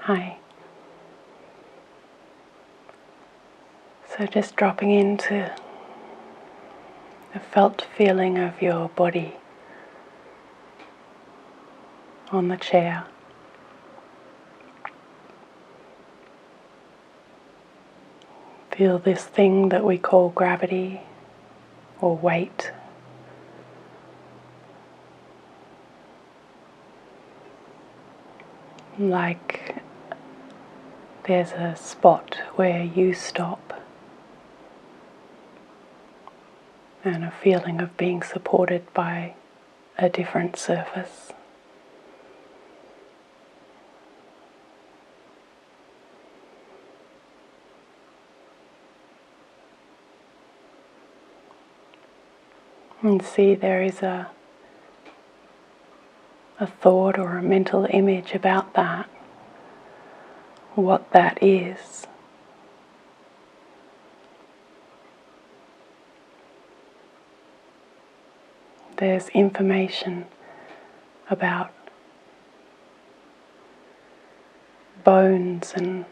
Hi. So just dropping into the felt feeling of your body on the chair. Feel this thing that we call gravity or weight. Like there's a spot where you stop and a feeling of being supported by a different surface. And see there is a thought or a mental image about that, what that is. There's information about bones and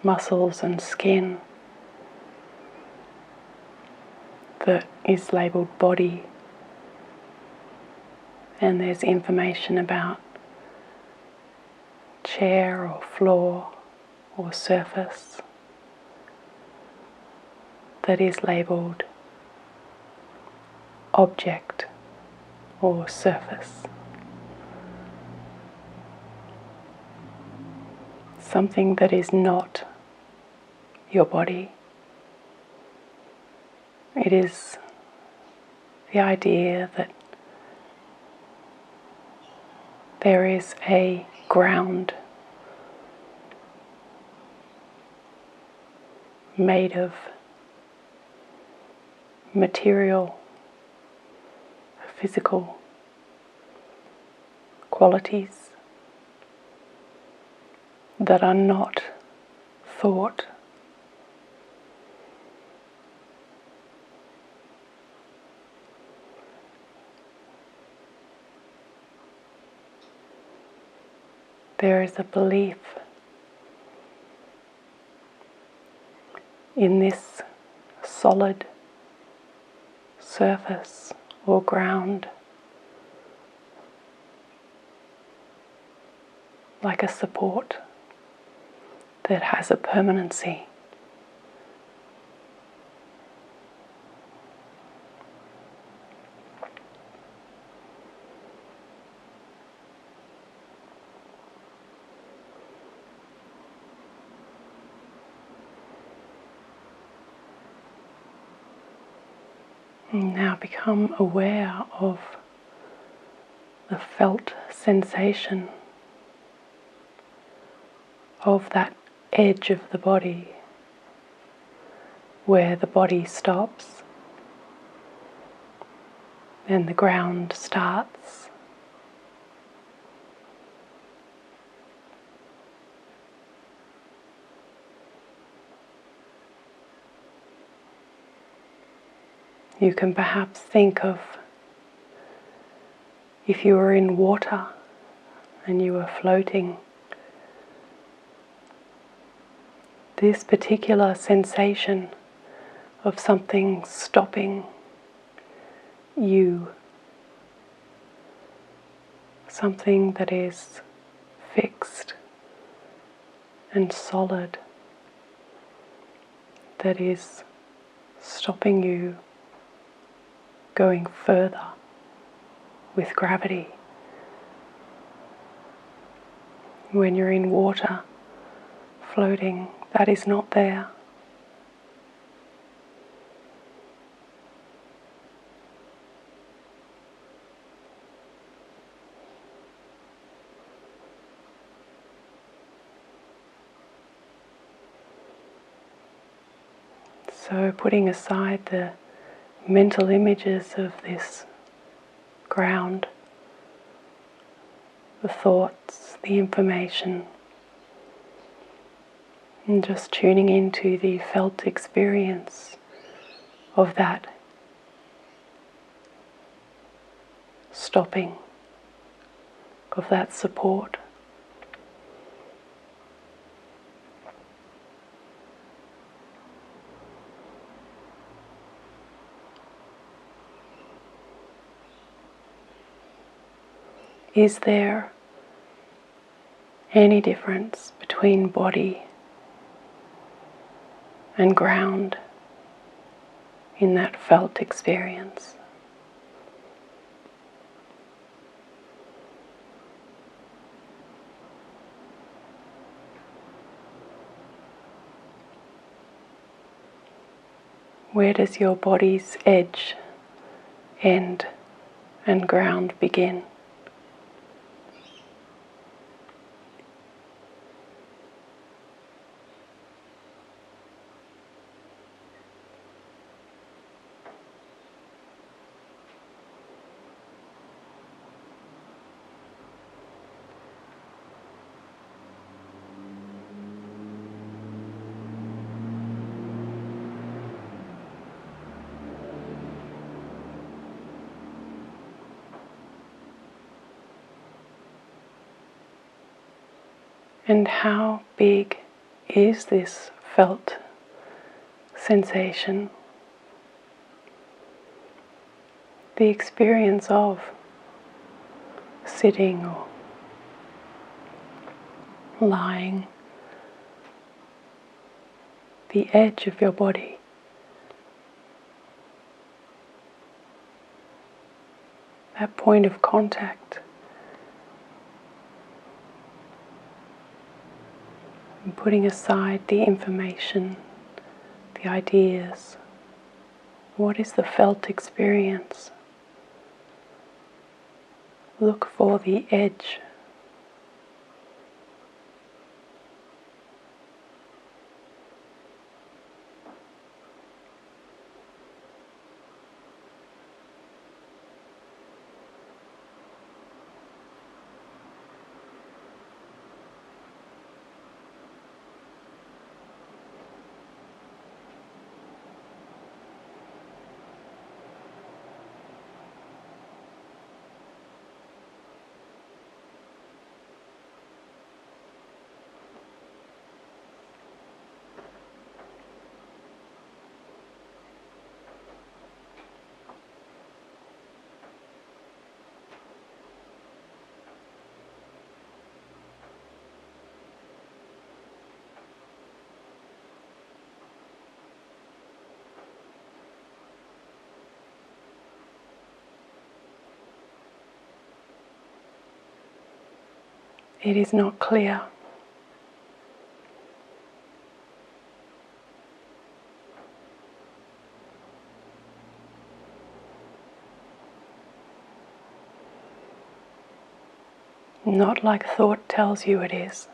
muscles and skin that is labelled body, and there's information about chair or floor or surface that is labelled object or surface. Something that is not your body. It is the idea that there is a ground made of material, physical qualities that are not thought. There is a belief in this solid surface or ground, like a support that has a permanency. And now become aware of the felt sensation of that edge of the body, where the body stops and the ground starts. You can perhaps think of if you were in water and you were floating, this particular sensation of something stopping you, something that is fixed and solid, that is stopping you going further with gravity. When you're in water, floating, that is not there. So putting aside the mental images of this ground, the thoughts, the information, and just tuning into the felt experience of that stopping, of that support. Is there any difference between body and ground in that felt experience? Where does your body's edge end and ground begin? And how big is this felt sensation? The experience of sitting or lying, the edge of your body. That point of contact. And putting aside the information, the ideas. What is the felt experience? Look for the edge. It is not clear. Not like thought tells you it is.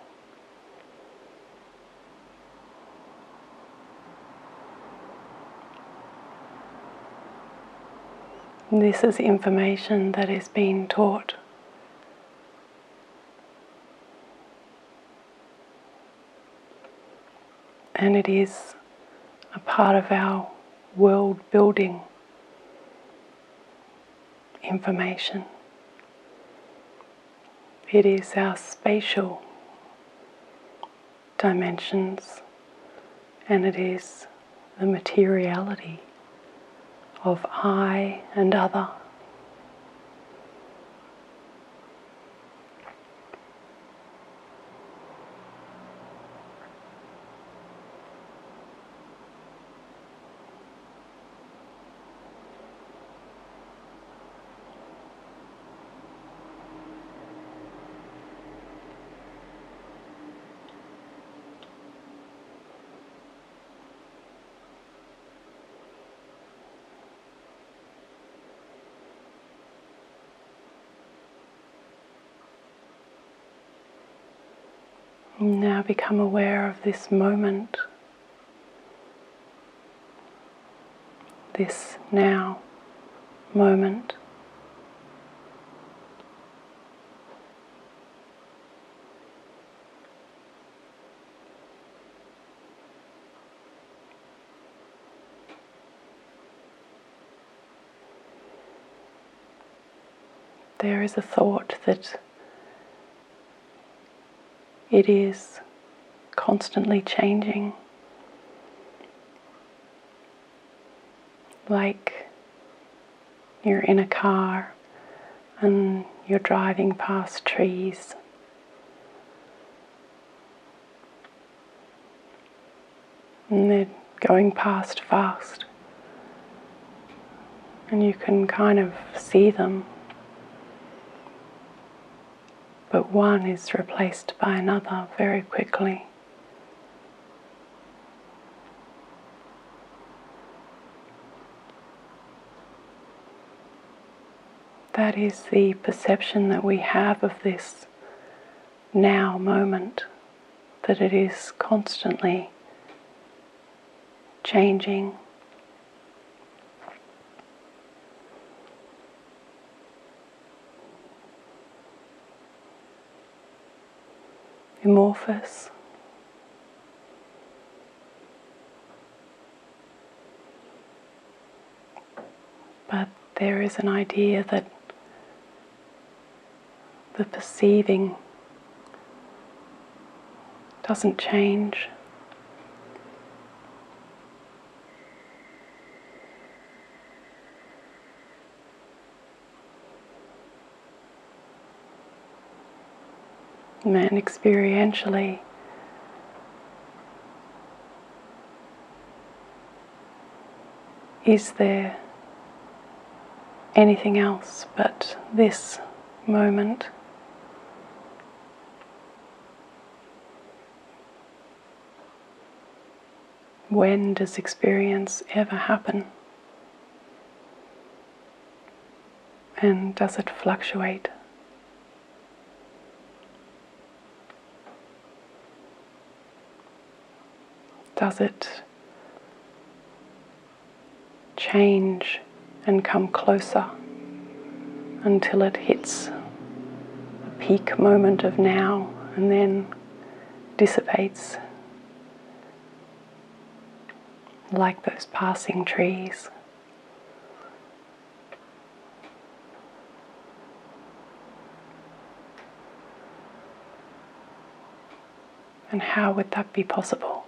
This is information that is being taught. And it is a part of our world building information. It is our spatial dimensions, and it is the materiality of I and other. Now become aware of this moment, this now moment. There is a thought that it is constantly changing, like you're in a car and you're driving past trees. And they're going past fast. And you can kind of see them. But one is replaced by another very quickly. That is the perception that we have of this now moment, that it is constantly changing. Amorphous. But there is an idea that the perceiving doesn't change. And experientially, is there anything else but this moment? When does experience ever happen? And does it fluctuate? Does it change and come closer until it hits a peak moment of now and then dissipates like those passing trees? And how would that be possible?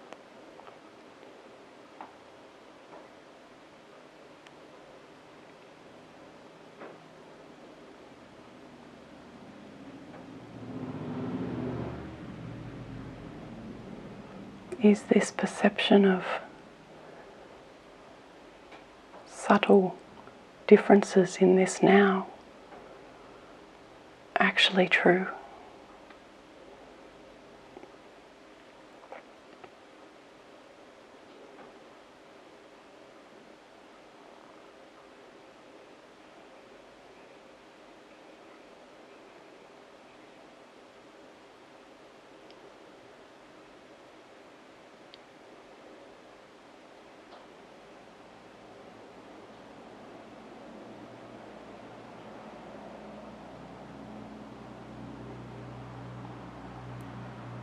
Is this perception of subtle differences in this now actually true?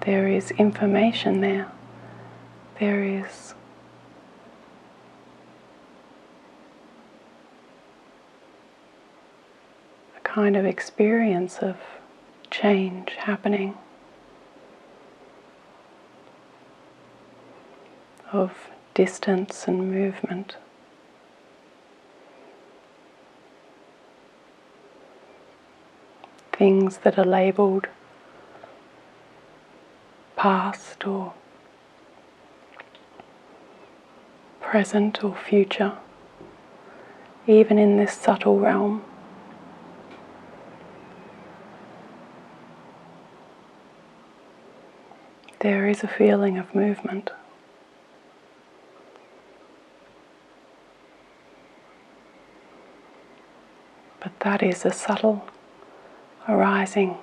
There is information there. There is a kind of experience of change happening, of distance and movement. Things that are labelled past or present or future, even in this subtle realm. There is a feeling of movement. But that is a subtle arising.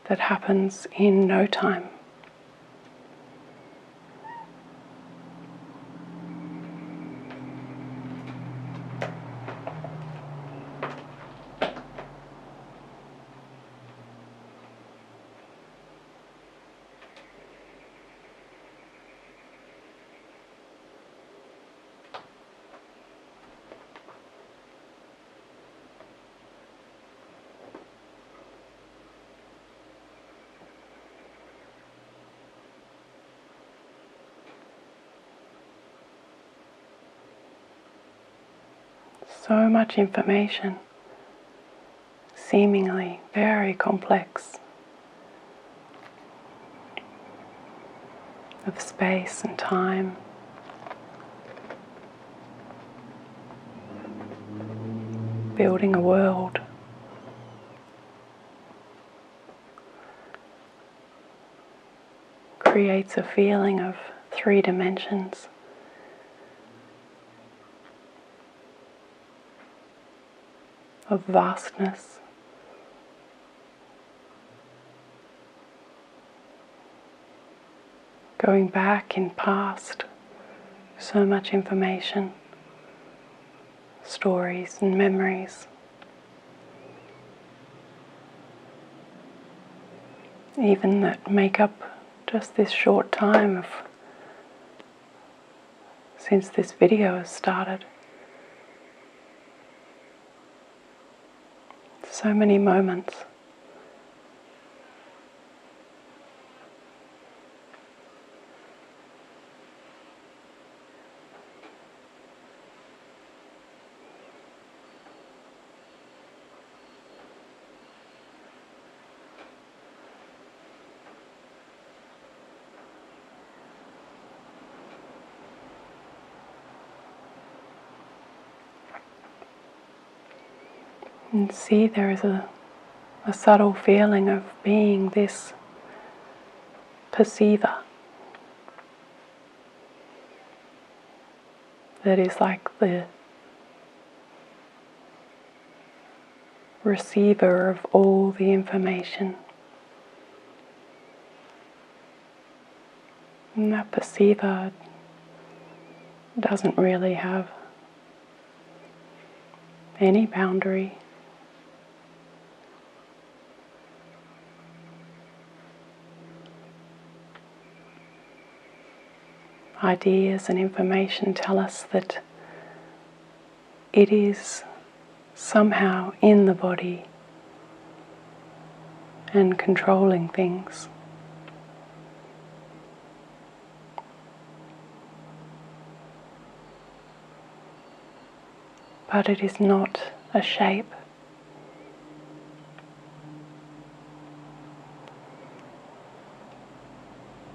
That happens in no time. So much information, seemingly very complex, of space and time. Building a world. Creates a feeling of 3 dimensions. Of vastness. Going back in past, so much information, stories and memories. Even that make up just this short time of since this video has started. So many moments. And see there is a subtle feeling of being this perceiver that is like the receiver of all the information. And that perceiver doesn't really have any boundary. Ideas and information tell us that it is somehow in the body and controlling things. But it is not a shape.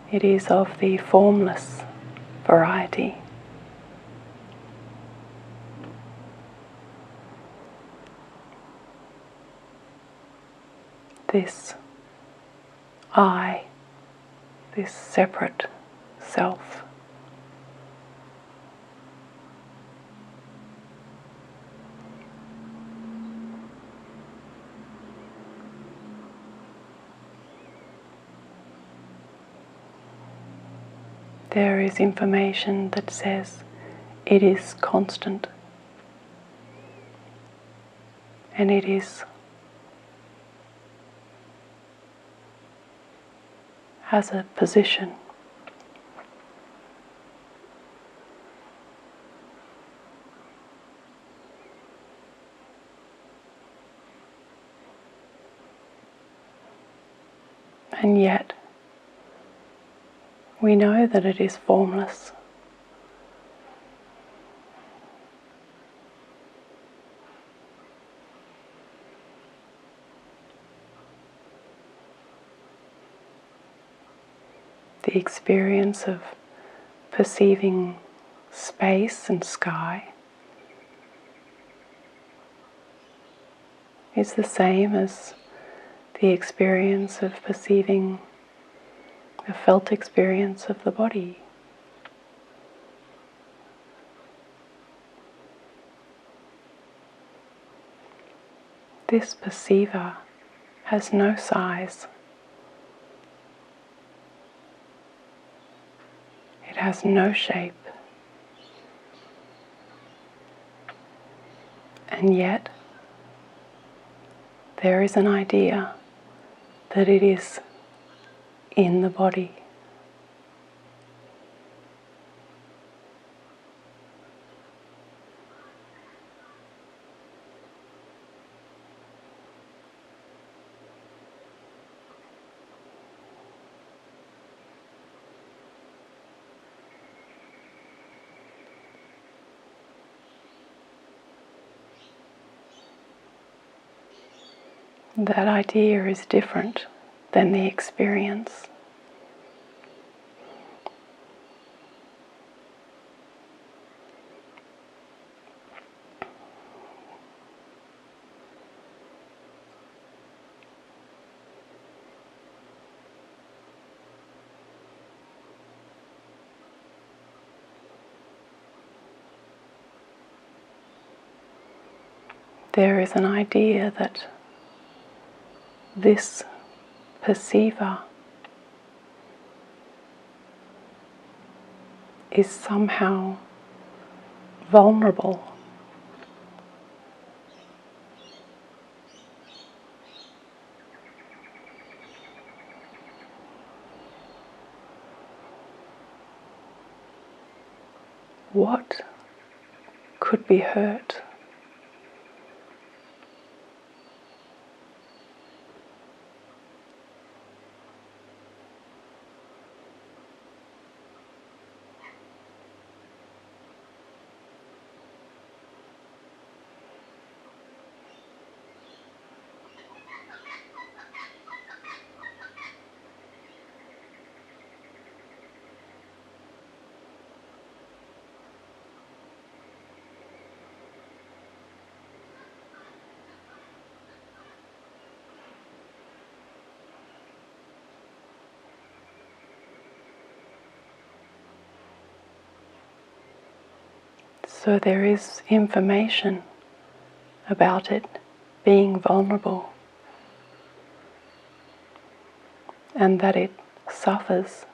It is of the formless variety. This I, this separate self. There is information that says it is constant and it is has a position. And yet we know that it is formless. The experience of perceiving space and sky is the same as the experience of perceiving the felt experience of the body. This perceiver has no size. It has no shape. And yet, there is an idea that it is in the body. that idea is different than the experience. There is an idea that this perceiver is somehow vulnerable. What could be hurt? So there is information about it being vulnerable and that it suffers.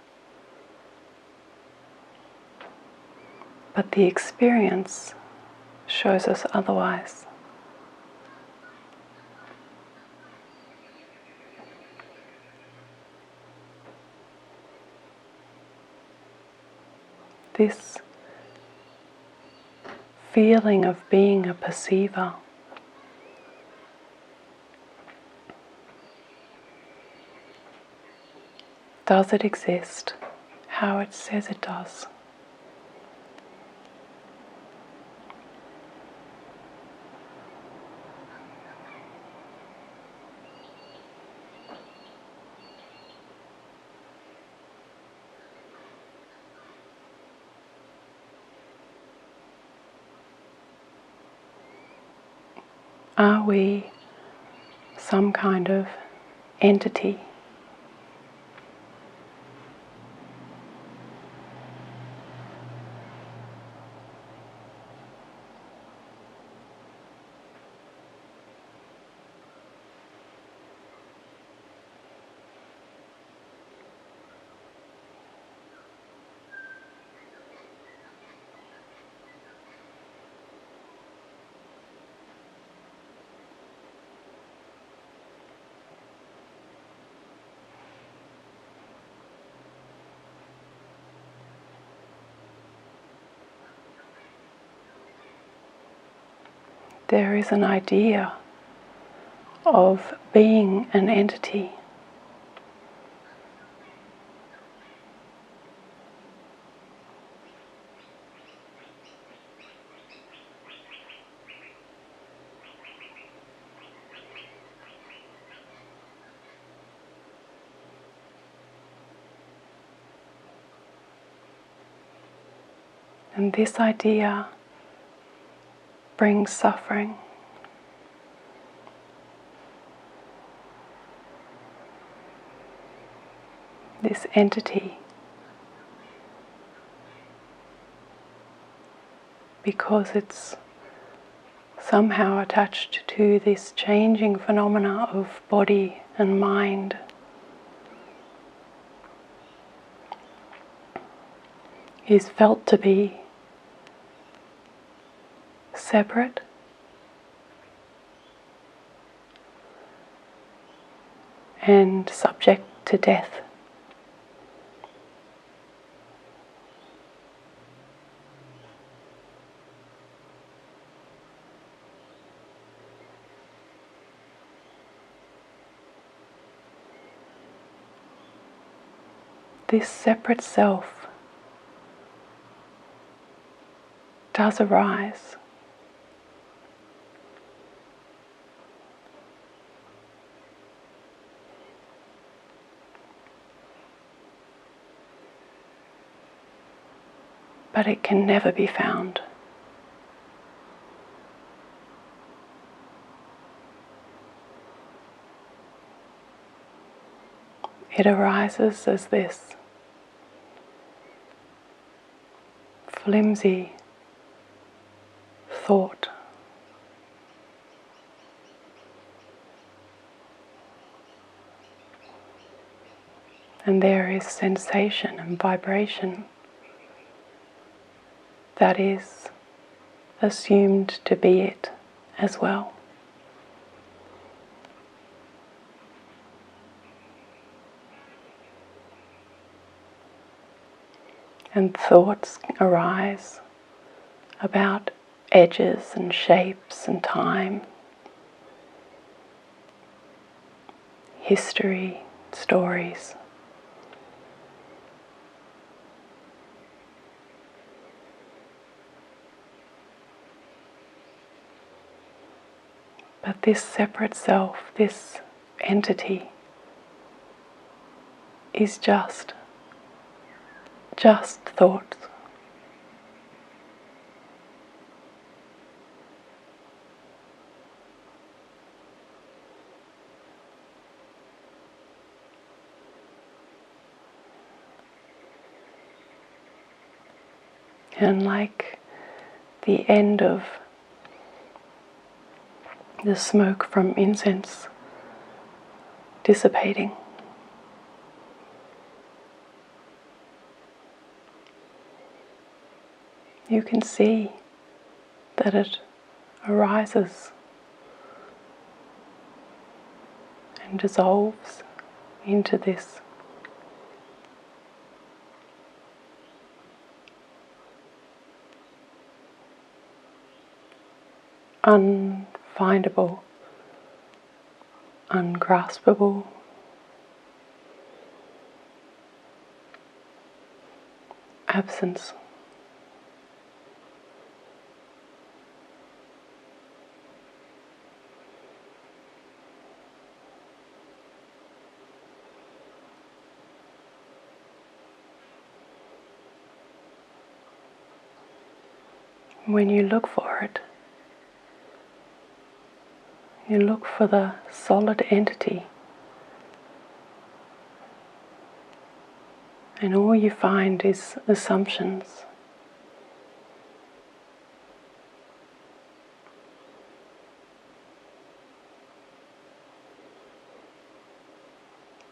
But the experience shows us otherwise. This feeling of being a perceiver does it exist how it says it does? Are we some kind of entity? There is an idea of being an entity. And this idea brings suffering. This entity, because it's somehow attached to this changing phenomena of body and mind, is felt to be separate and subject to death. This separate self does arise. but it can never be found. It arises as this flimsy thought. And there is sensation and vibration that is assumed to be it as well. And thoughts arise about edges and shapes and time, history, stories. But this separate self, this entity, is just thoughts. And like the end of the smoke from incense dissipating, you can see that it arises and dissolves into this unfindable, ungraspable absence. When you look for it, you look for the solid entity, and all you find is assumptions.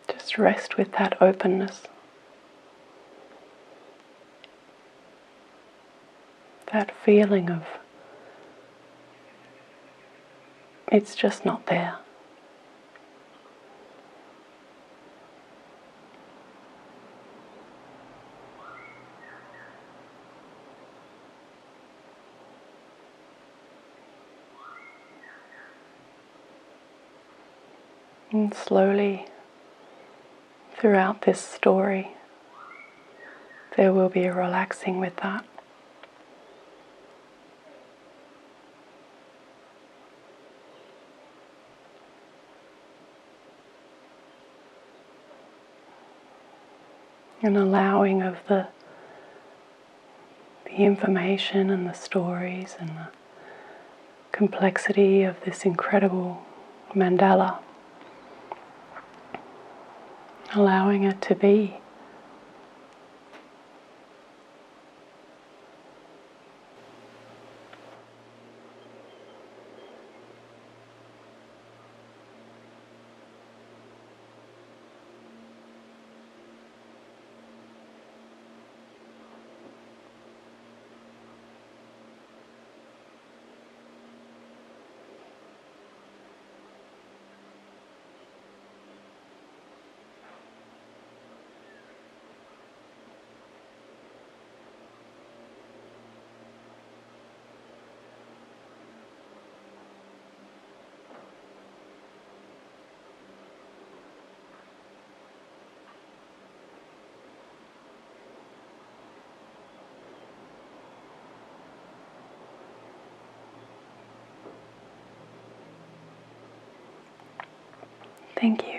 Just rest with that openness, that feeling of it's just not there. And slowly, throughout this story, there will be a relaxing with that. An allowing of the information and the stories and the complexity of this incredible mandala. Allowing it to be. Thank you.